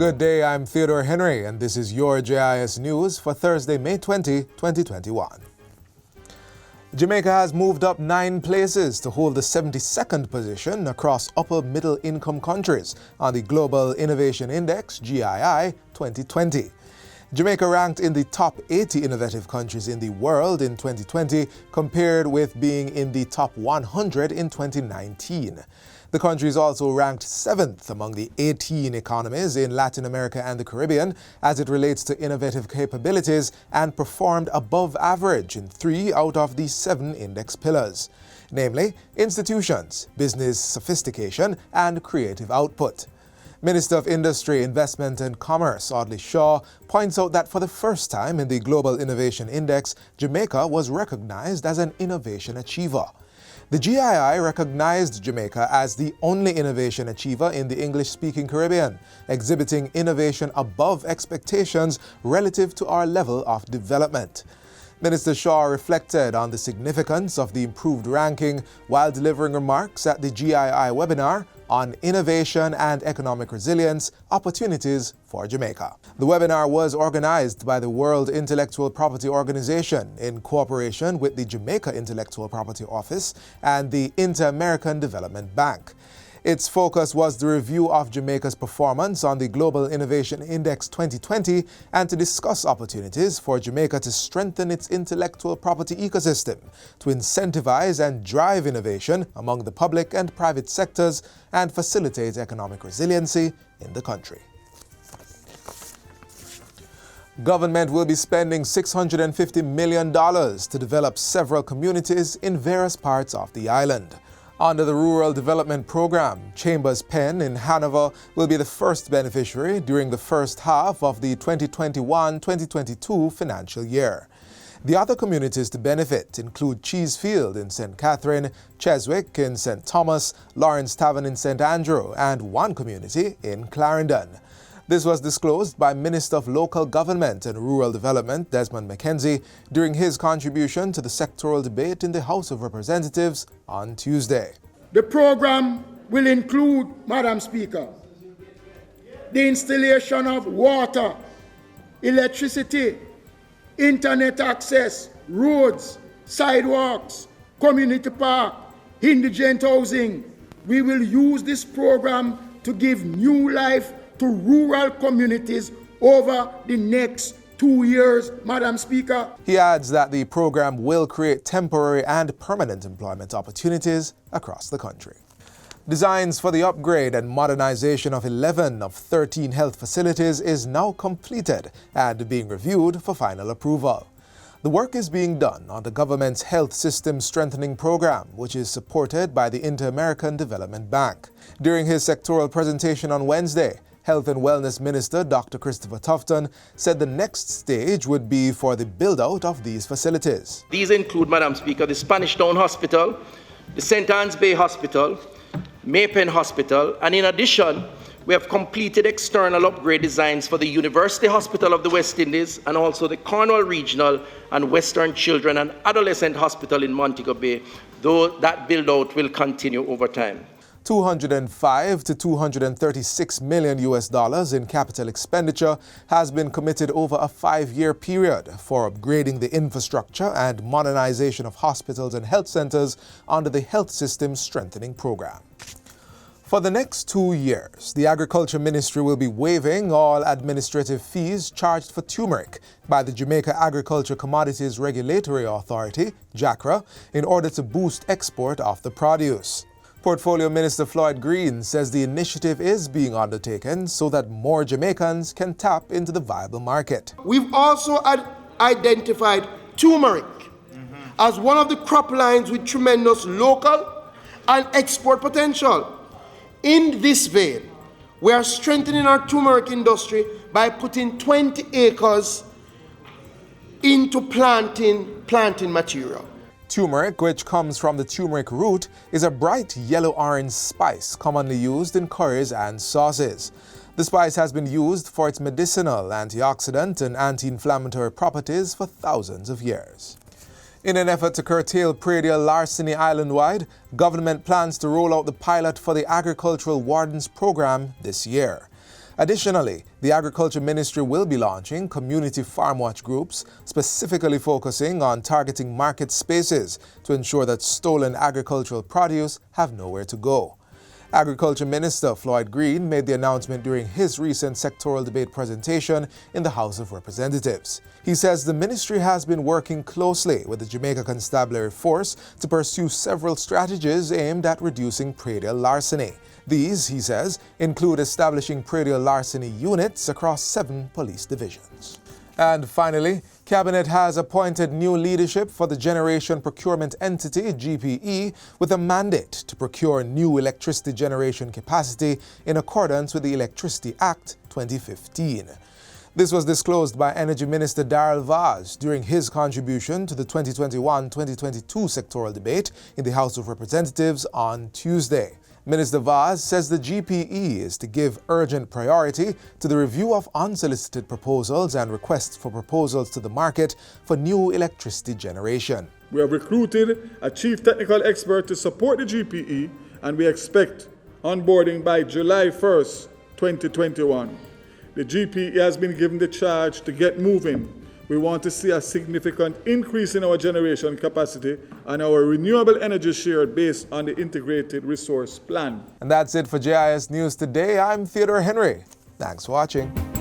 Good day, I'm Theodore Henry, and this is your JIS News for Thursday, May 20, 2021. Jamaica has moved up 9 places to hold the 72nd position across upper-middle income countries on the Global Innovation Index, GII, 2020. Jamaica ranked in the top 80 innovative countries in the world in 2020, compared with being in the top 100 in 2019. The country is also ranked 7th among the 18 economies in Latin America and the Caribbean as it relates to innovative capabilities, and performed above average in 3 out of the 7 index pillars, namely institutions, business sophistication, and creative output. Minister of Industry, Investment and Commerce, Audley Shaw, points out that for the first time in the Global Innovation Index, Jamaica was recognized as an innovation achiever. The GII recognized Jamaica as the only innovation achiever in the English-speaking Caribbean, exhibiting innovation above expectations relative to our level of development. Minister Shaw reflected on the significance of the improved ranking while delivering remarks at the GII webinar on innovation and economic resilience, opportunities for Jamaica. The webinar was organized by the World Intellectual Property Organization in cooperation with the Jamaica Intellectual Property Office and the Inter-American Development Bank. Its focus was the review of Jamaica's performance on the Global Innovation Index 2020 and to discuss opportunities for Jamaica to strengthen its intellectual property ecosystem, to incentivize and drive innovation among the public and private sectors, and facilitate economic resiliency in the country. Government will be spending $650 million to develop several communities in various parts of the island. Under the Rural Development Program, Chambers Pen in Hanover will be the first beneficiary during the first half of the 2021-2022 financial year. The other communities to benefit include Cheesefield in St. Catherine, Cheswick in St. Thomas, Lawrence Tavern in St. Andrew, and one community in Clarendon. This was disclosed by Minister of Local Government and Rural Development Desmond McKenzie during his contribution to the sectoral debate in the House of Representatives on Tuesday. The program will include, Madam Speaker, the installation of water, electricity, internet access, roads, sidewalks, community park, indigent housing. We will use this program to give new life to rural communities over the next 2 years, Madam Speaker. He adds that the program will create temporary and permanent employment opportunities across the country. Designs for the upgrade and modernization of 11 of 13 health facilities is now completed and being reviewed for final approval. The work is being done on the government's Health System Strengthening Program, which is supported by the Inter-American Development Bank. During his sectoral presentation on Wednesday, Health and Wellness Minister Dr. Christopher Tufton said the next stage would be for the build-out of these facilities. These include, Madam Speaker, the Spanish Town Hospital, the St. Anne's Bay Hospital, Maypen Hospital, and in addition, we have completed external upgrade designs for the University Hospital of the West Indies and also the Cornwall Regional and Western Children and Adolescent Hospital in Montego Bay, though that build-out will continue over time. $205 to $236 million in capital expenditure has been committed over a 5-year period for upgrading the infrastructure and modernization of hospitals and health centers under the Health System Strengthening Program. For the next 2 years, the Agriculture Ministry will be waiving all administrative fees charged for turmeric by the Jamaica Agriculture Commodities Regulatory Authority, JACRA, in order to boost export of the produce. Portfolio Minister Floyd Green says the initiative is being undertaken so that more Jamaicans can tap into the viable market. We've also identified turmeric as one of the crop lines with tremendous local and export potential. In this vein, we are strengthening our turmeric industry by putting 20 acres into planting material. Turmeric, which comes from the turmeric root, is a bright yellow-orange spice commonly used in curries and sauces. The spice has been used for its medicinal, antioxidant, and anti-inflammatory properties for thousands of years. In an effort to curtail Prairie larceny island-wide, government plans to roll out the pilot for the Agricultural Wardens Program this year. Additionally, the Agriculture Ministry will be launching community farm watch groups, specifically focusing on targeting market spaces to ensure that stolen agricultural produce have nowhere to go. Agriculture Minister Floyd Green made the announcement during his recent sectoral debate presentation in the House of Representatives. He says the ministry has been working closely with the Jamaica Constabulary Force to pursue several strategies aimed at reducing predial larceny. These, he says, include establishing predial larceny units across 7 police divisions. And finally, Cabinet has appointed new leadership for the Generation Procurement Entity, GPE, with a mandate to procure new electricity generation capacity in accordance with the Electricity Act 2015. This was disclosed by Energy Minister Darrell Vaz during his contribution to the 2021-2022 sectoral debate in the House of Representatives on Tuesday. Minister Vaz says the GPE is to give urgent priority to the review of unsolicited proposals and requests for proposals to the market for new electricity generation. We have recruited a chief technical expert to support the GPE, and we expect onboarding by July 1st, 2021. The GPE has been given the charge to get moving. We want to see a significant increase in our generation capacity and our renewable energy share based on the Integrated Resource Plan. And that's it for JIS News today. I'm Theodore Henry. Thanks for watching.